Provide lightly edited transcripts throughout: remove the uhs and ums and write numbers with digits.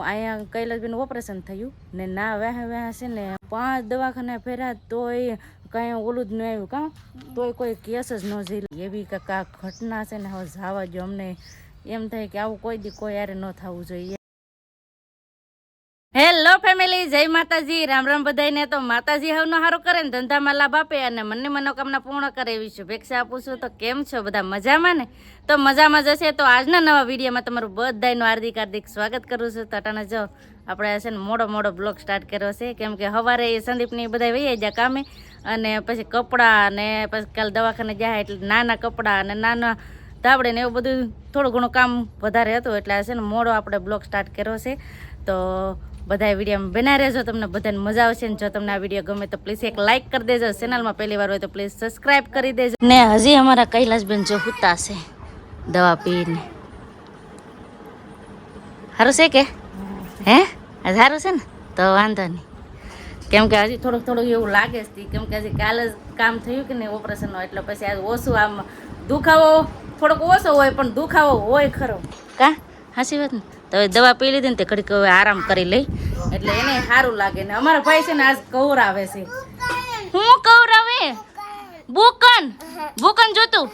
અહીંયા કૈલાસબેન ઓપરેશન થયું ને ના વ્યાહ છે ને 5 દવાખાના ફેર્યા તોય કઈ ઓલું જ ન આવ્યું કાં તોય કોઈ કેસ જ ન જઈ એવી કાંક ઘટના છે ને હવે જવા જો અમને એમ થાય કે આવું કોઈ દી કોઈ યારે ન થવું જોઈએ. હેલો ફેમિલી, જય માતાજી, રામ રામ બધાને. તો માતાજી હવનો હારો કરે ને ધંધામાં લાભ આપે અને મનની મનોકામના પૂર્ણ કરે એવી શુભેચ્છા આપું છું. તો કેમ છો બધા, મજામાં ને? તો મજામાં જશે. તો આજના નવા વિડીયોમાં તમારું બધાનું હાર્દિક હાર્દિક સ્વાગત કરું છું. તો ટાણા જો આપણે છે ને મોડો બ્લોગ સ્ટાર્ટ કર્યો છે, કેમ કે સવારે સંદીપની બધા વહી જાય કામે અને પછી કપડાં ને પછી કાલે દવાખાને જાય એટલે નાના કપડાં અને નાના ધાબડે ને એવું બધું થોડું ઘણું કામ વધારે હતું એટલે છે ને મોડો આપણે બ્લોગ સ્ટાર્ટ કર્યો છે. તો બધા વિડીયોમાં બના રહેજો, તમને બધાને મજા આવશે ને જો તમને આ વિડીયો ગમે તો પ્લીઝ એક લાઇક કરી દેજો, ચેનલમાં પહેલી વાર હોય તો પ્લીઝ સબસ્ક્રાઇબ કરી દેજો. ને હજી અમારા કૈલાસબેન જો હુતા છે દવા પીને. સારું છે કે હે સારું છે ને તો વાંધો નહીં, કેમ કે હજી થોડુંક એવું લાગે છે, કેમ કે હજી કાલે જ કામ થયું કે નહીં ઓપરેશનનું, એટલે પછી આ ઓછું આમ દુખાવો થોડોક ઓછો હોય પણ દુખાવો હોય ખરો કા હાસી વાત ને. તો હવે દવા પી લીધી ને તે ઘડીક હવે આરામ કરી લઈ એટલે એને સારું લાગે. ને અમારા ભાઈ છે ને આજ કવરાવે છે. હું કવરાવે? બુકન જોતું.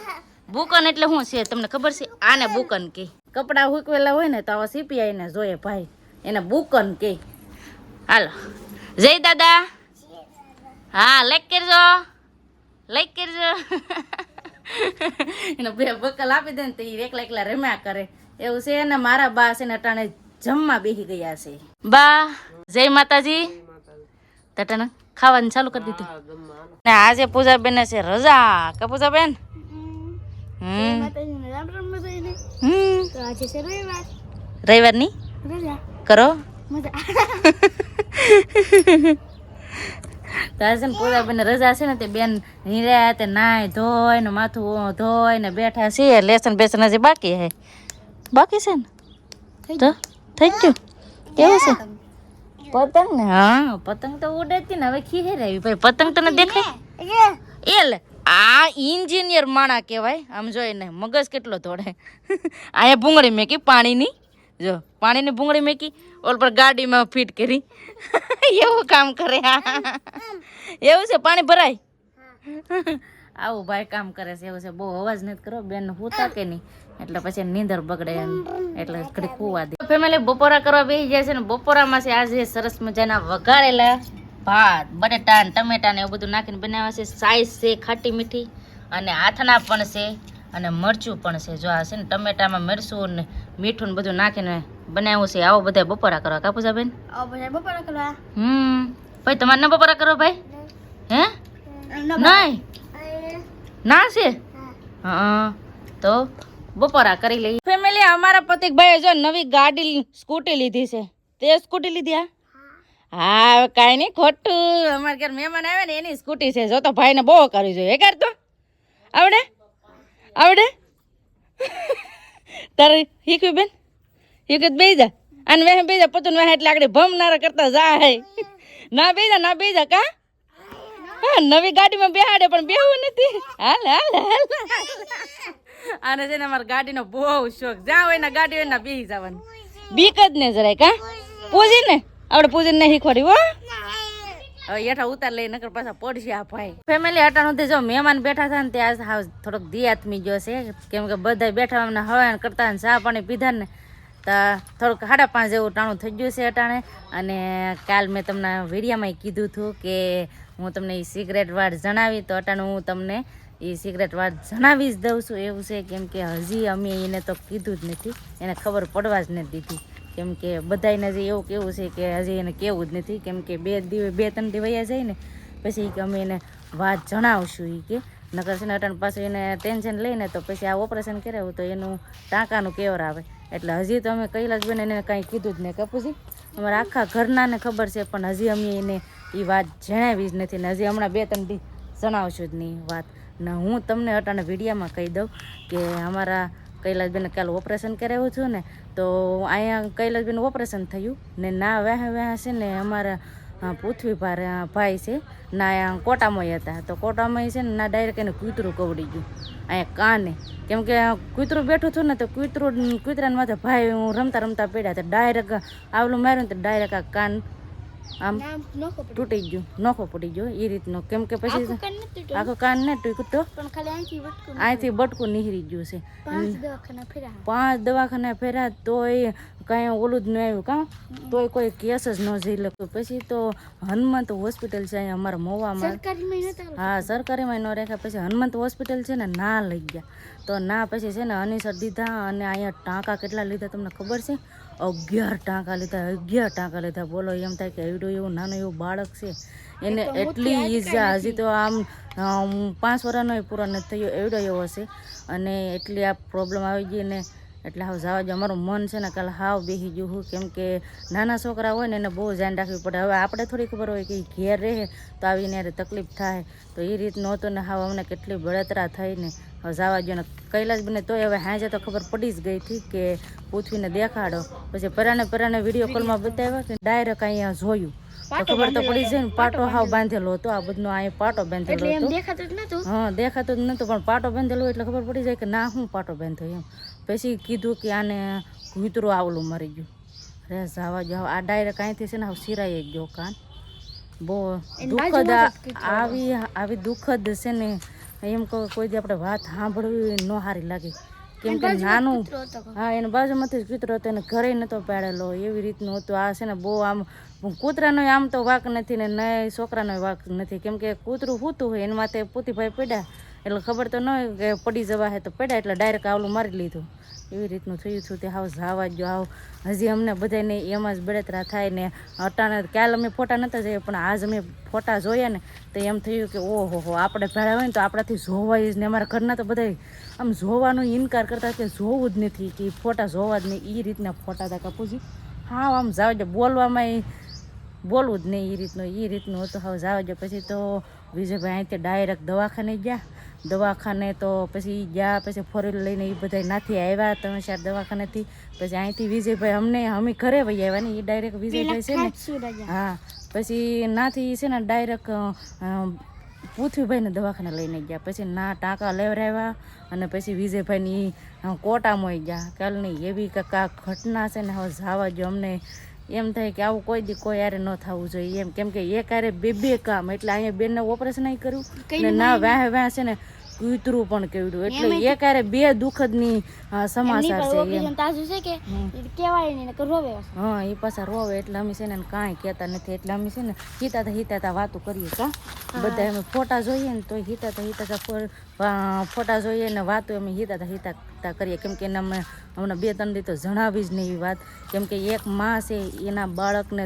બુકન એટલે શું છે તમને ખબર છે? આને બુકન કે કપડા હુકવેલા હોય ને તો આવા સીપીઆઈ ને જોઈએ ભાઈ, એને બુકન કે. હાલો જય દાદા. હા લાઈક કરજો. એને બે બકલ આપી દે ને તો એ એકલા રમ્યા કરે એવું છે ને. મારા બા છે ને અટાણે જમવા બેસી ગયા છે. બા જય માતાજી. તટાને ખાવાનું ચાલુ કરી દીધું ને આજે પૂજાબેન છે રજા કે પૂજાબેન? રવિવાર ની કરો પૂજાબેન રજા છે ને તે બેન નીર્યા તે નાય ધોય ને માથું ધોય ને બેઠા છે. લેસન બેસન હજી બાકી છે ને તો થઈ ગયું. કેવું છે પતંગ ને? હા પતંગ તો ઉડેતી ને હવે ખીહે રહી ભાઈ. પતંગ તને દેખાય? એલે આ ઇન્જિનિયર માણા કહેવાય. આમ જોઈને મગજ કેટલો દોડે. અહીંયા ભૂંગળી મેકી પાણીની, જો પાણીની ભૂંગળી મેકી ઓલ પર ગાડીમાં ફિટ કરી એવું કામ કરે. એવું છે પાણી ભરાય આવું ભાઈ કામ કરે છે એવું છે. બહુ અવાજ નથી કરો બેન હોતા કે નહીં એટલે પછી નીંદર બગડે એમ એટલે ઘડી ખુવા દે. ફેમિલી બપોરા કરવા બેસી જાય છે ને બપોરામાં છે આજે સરસ મજાના વઘારેલા ભાત, બટેટા ને ટમેટા ને એવું બધું નાખીને બનાવ્યા છે. સાઈઝ છે ખાટી મીઠી અને આથણા પણ છે અને મરચું પણ છે. જો આ છે ને ટમેટામાં મરચું ને મીઠું ને બધું નાખીને બનાવ્યું છે. આવો બધા બપોરા કરવા કાપુસા બેન? બપોરા કરવા. ભાઈ તમારે ના બપોરા કરો ભાઈ? હે નહીં ના છે? હા તો બપોરા કરી લઈએ. ફેમિલી અમારા પતિક ભાઈ જો નવી ગાડી સ્કૂટી લીધી છે. તે સ્કૂટી લીધી? હા કાંઈ નહીં ખોટું, અમારે ઘર મહેમાન આવે ને એની સ્કૂટી છે. જો તો ભાઈને બહુ કરવી જોઈએ. એ તો આવડે તારે શીખ્યું બેન? શીખ્યું બે જા અને વેહ બે જા પતું વેહ એટલે આગળ ભમનારા કરતા જાય. ના બે જા કા હા નવી ગાડીમાં બેહાડે પણ બેહવું નથી. હાલ આને છે ને અમારી ગાડીનો બહુ શોખ. જ્યાં હોય ને ગાડી હોય ને બેસી જવાનું. બીક જ ને જરાય કા પૂજી ને આપણે પૂજીને નહીં શીખવાડી હો. હવે એઠા ઉતાર લઈ નકર પાછા પડશે આ ભાઈ. ફેમિલી અટાણું જો મહેમાન બેઠા હતા ને ત્યાં હાવ થોડોક દિયાત્મી ગયો છે, કેમ કે બધા બેઠા અમને હવાન કરતા ને ચા પાણી પીધા ને તો થોડુંક 5:30 જેવું ટાણું થઈ ગયું છે અટાણે. અને કાલ મેં તમને વિડીયામાં કીધું હતું કે હું તમને એ સિગરેટ વાત જણાવી, તો અટાણું હું તમને એ સિગરેટ વાત જણાવી જ દઉં છું. એવું છે કેમ કે હજી અમે એને તો કીધું જ નથી, એને ખબર પડવા જ નથી દીધી, કેમ કે બધાને હજી એવું કેવું છે કે હજી એને કેવું જ નથી, કેમ કે 2-3 દી વયા જાય ને પછી કે અમે એને વાત જણાવશું. એ કે નકર છે ને અટાણ પાછું એને ટેન્શન લઈને તો પછી આ ઓપરેશન કરાવ્યું તો એનું ટાંકાનું કેવર આવે. એટલે હજી તો અમે કૈલાસબેન એને કાંઈ કીધું જ નહીં કપૂસી. અમારા આખા ઘરનાને ખબર છે પણ હજી અમે એને એ વાત જણાવી જ નથી ને હજી હમણાં 2-3 દી જણાવશું જ નહીં વાત. ને હું તમને અટાણે વિડીયામાં કહી દઉં કે અમારા કૈલાસબેન કાલે ઓપરેશન કરાવ્યું છું ને તો અહીંયા કૈલાસબેન ઓપરેશન થયું ને ના વ્યાહ છે ને અમારા ભાઈ છે ના કોટામાં હતા, તો કોટામાં છે ને ના ડાયરેક્ટ એને કૂતરું કવડી ગયું અહીંયા કાને, કેમ કે કૂતરું બેઠું હતું ને તો કૂતરાને માથે ભાઈ હું રમતા પડ્યા તો ડાયરેક્ટ આવલું માર્યું ને તો ડાયરેક્ટ આ કાન આમ તૂટી ગયું, નોખો પડી ગયો એ રીતનો, કેમ કે પછી આખો કાન ને તૂટ્યો અહીંથી બટકું નીકળી ગયું છે. 5 દવાખાના ફેર્યા તોય કાંઈ ઓલું જ ન આવ્યું કાં, તોય કોઈ કેસ જ ન જઈ લખ્યું. પછી તો હનુમંત હોસ્પિટલ છે અહીંયા અમારા મોવામાં, હા સરકારીમાં ન રાખ્યા. પછી હનુમંત હોસ્પિટલ છે ને ના લઈ ગયા, તો ના પછી છે ને અનીસર દીધા અને અહીંયા ટાંકા કેટલા લીધા તમને ખબર છે? 11 ટાંકા લીધા. બોલો એમ થાય કે એવડું એવું નાનું એવું બાળક છે એને એટલી ઈજા, હજી તો આમ 5 વર્ષનો પૂરો નથી થયો એવડો એવો છે, અને એટલી આ પ્રોબ્લેમ આવી ગઈ ને એટલે હાવ જવા જો. અમારું મન છે ને કાલે હાવ બેસી ગયું હું, કેમ કે નાના છોકરા હોય ને એને બહુ ધ્યાન રાખવી પડે. હવે આપણે થોડી ખબર હોય કે ઘેર રહે તો આવીને યારે તકલીફ થાય, તો એ રીતનું હતું ને હાવ અમને કેટલી બળતરા થઈ ને હવે જવા જો ને. કૈલાસ બને તોય હવે હાજે તો ખબર પડી જ ગઈ હતી કે પૃથ્વીને દેખાડો. પછી પરાને વિડીયો કોલમાં બતાવ્યા કે ડાયરેક્ટ અહીંયા જોયું તો ખબર તો પડી જાય ને. પાટો હાવ બાંધેલો હતો, આ બધું અહીંયા પાટો બાંધેલો હતો. હા દેખાતું જ નતું, પણ પાટો બાંધેલો એટલે ખબર પડી જાય કે ના હું પાટો બાંધ્યો એમ. પછી કીધું કે આને કૂતરું આવલું મરી ગયું. અરે જવા જો, આ ડાયરેક્ટ અહીંથી છે ને હાવ સિરાઈ ગયો કાન. બહુ દુઃખદ, આવી દુઃખદ છે ને એમ કહું કોઈ દી આપણે વાત સાંભળવી ન સારી લાગે, કેમ કે નાનું, હા એને બાજુમાંથી જ કૂતરો હતો, એને ઘરે નહોતો પાડેલો એવી રીતનું હતું. આ છે ને બહુ આમ કૂતરાનો આમ તો વાંક નથી ને નહીં છોકરાનો વાંક નથી, કેમ કે કૂતરું સૂતું હોય એના માથે પૂતીભાઈ પડ્યા એટલે ખબર તો ન હોય કે પડી જવા હે, તો પડ્યા એટલે ડાયરેક્ટ આવલું મારી લીધું. એવી રીતનું થયું છું તે હાવ જવા જો. આવ હજી અમને બધાને એમાં જ બળતરા થાય ને. અટાણે કાલ અમે ફોટા નહોતા જઈએ, પણ આજ અમે ફોટા જોયા ને તો એમ થયું કે ઓહો આપણે ભેળા હોય ને તો આપણાથી જોવાય જ ને. અમારા ઘરના તો બધા આમ જોવાનો ઇનકાર કરતા કે જોવું જ નથી, કે ફોટા જોવા જ નહીં, એ રીતના ફોટા હતા કાપુજી. હા આમ જાવ જો, બોલવામાં બોલવું જ નહીં એ રીતનું હતું. હવે જાવ જો. પછી તો વિજયભાઈ અહીંથી ડાયરેક્ટ દવાખાને ગયા. દવાખાને તો પછી ગયા, પછી 4 વ્હીલર લઈને એ બધા નાથી આવ્યા 3-4 દવાખાનેથી. પછી અહીંથી વિજયભાઈ અમે ઘરે વહી આવ્યા ને, એ ડાયરેક્ટ વિજયભાઈ છે ને, હા પછી નાથી છે ને ડાયરેક્ટ પૃથ્વીભાઈને દવાખાને લઈને ગયા. પછી ના ટાંકા લેવરાવ્યા અને પછી વિજયભાઈની કોટામાં ગયા. કાલની એવી કાંક ઘટના છે ને હવે જવા જો. અમને એમ થાય કે આવું કોઈ દી કોઈ યારે ન થવું જોઈએ એમ, કેમ કે એક હારે 2 કામ, એટલે અહીંયા બેનને ઓપરેશન નહીં કર્યું ને ના વાહ છે ને કૂતરું પણ કેવડું, એટલે એક હારે 2 દુઃખદની સમાચાર છે એમ. હા એ પાછા રોવે એટલે અમે છે ને કાંઈ કહેતા નથી, એટલે અમે છે ને હિતાતા વાતો કરીએ કા બધા. અમે ફોટા જોઈએ ને તો હિતાતા ફોટા જોઈએ ને વાતો અમે હિતાતા કરીએ, કેમ કે એના હમણાં 2-3 દી તો જણાવી જ નહીં એવી વાત. કેમ કે એક માં છે એના બાળકને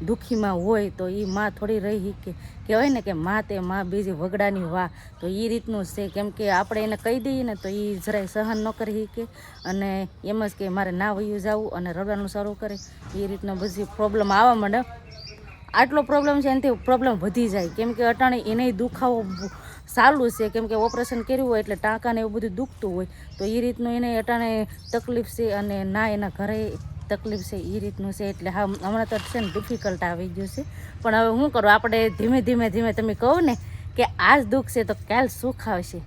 દુઃખીમાં હોય તો એ માં થોડી રહી કે કહેવાય ને કે માં તે માં બીજી વગડાની વાહ, તો એ રીતનું છે. કેમ કે આપણે એને કહી દઈએ ને તો એ જરાય સહન ન કરી શકે અને એમ જ કે મારે ના વયું જવું અને રડવાનું શરૂ કરે, એ રીતનો બધી પ્રોબ્લેમ આવવા માંડે. આટલો પ્રોબ્લેમ છે એનાથી પ્રોબ્લેમ વધી જાય, કેમ કે અટાણે એને દુખાવો ચાલુ છે, કેમ કે ઓપરેશન કર્યું હોય એટલે ટાંકાને એવું બધું દુખતું હોય, તો એ રીતનું એને અટાણે તકલીફ છે અને ના એના ઘરે તકલીફ છે એ રીતનું છે. એટલે હા હમણાં તો છે ને ડિફિકલ્ટ આવી ગયું છે, પણ હવે શું કરું આપણે ધીમે તમે કહો ને કે આજ દુઃખ છે તો કાલ સુખ આવશે,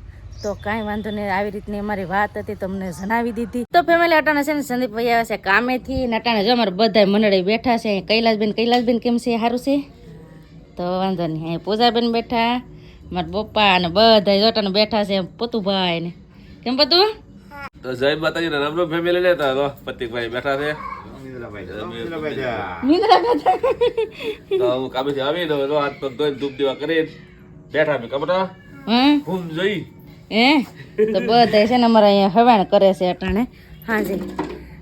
તો કાંઈ વાંધો નહીં. આવી રીતની અમારી વાત હતી તમને જણાવી દીધી. તો ફેમિલી અટાણે છે ને સંદીપ ભાઈ આવ્યા છે કામેથી ને અટાણે જો અમારે બધા મંડળી બેઠા છે. કૈલાસબેન કેમ છે? સારું છે? તો વાંધો નહીં. અહીં પૂજાબેન બેઠા, મારા પપ્પા અને બધા જોટાને બેઠા છે. પતુભાઈ ને કેમ પતુ? તો જય માતાજી ને રામ રામ ફેમિલી લેતા તો પતિકભાઈ બેઠા છે. તો હું કામેથી આવીને હાથ પગ ધોઈને ધૂપ દીવા કરીને બેઠા મેં કપડા ઘૂમ જઈ તો બધા છે ને અમારે અહીંયા હવાણ કરે છે અટાણે હાજી.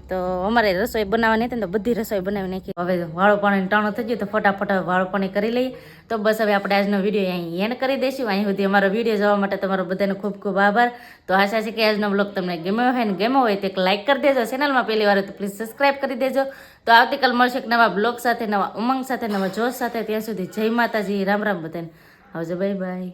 તો અમારે રસોઈ બનાવવાની હતી ને તો બધી રસોઈ બનાવી નાખી. હવે વાળો પાણી ટાણું થઈ ગયું તો ફટાફટ વાળો પાણી કરી લઈએ. તો બસ હવે આપણે આજનો વિડીયો અહીં એન્ડ કરી દઈશું. અહીં સુધી અમારો વિડીયો જોવા માટે તમારો બધાનો ખૂબ ખૂબ આભાર. તો આશા છે કે આજનો બ્લોગ તમને ગમ્યો હોય ને ગમ્યો હોય તો એક લાઇક કરી દેજો. ચેનલમાં પહેલી વાર તો પ્લીઝ સબસ્ક્રાઈબ કરી દેજો. તો આવતીકાલ મળશે એક નવા બ્લોગ સાથે, નવા ઉમંગ સાથે, નવા જોશ સાથે. ત્યાં સુધી જય માતાજી, રામ રામ બધાને. આવજો, બાય બાય.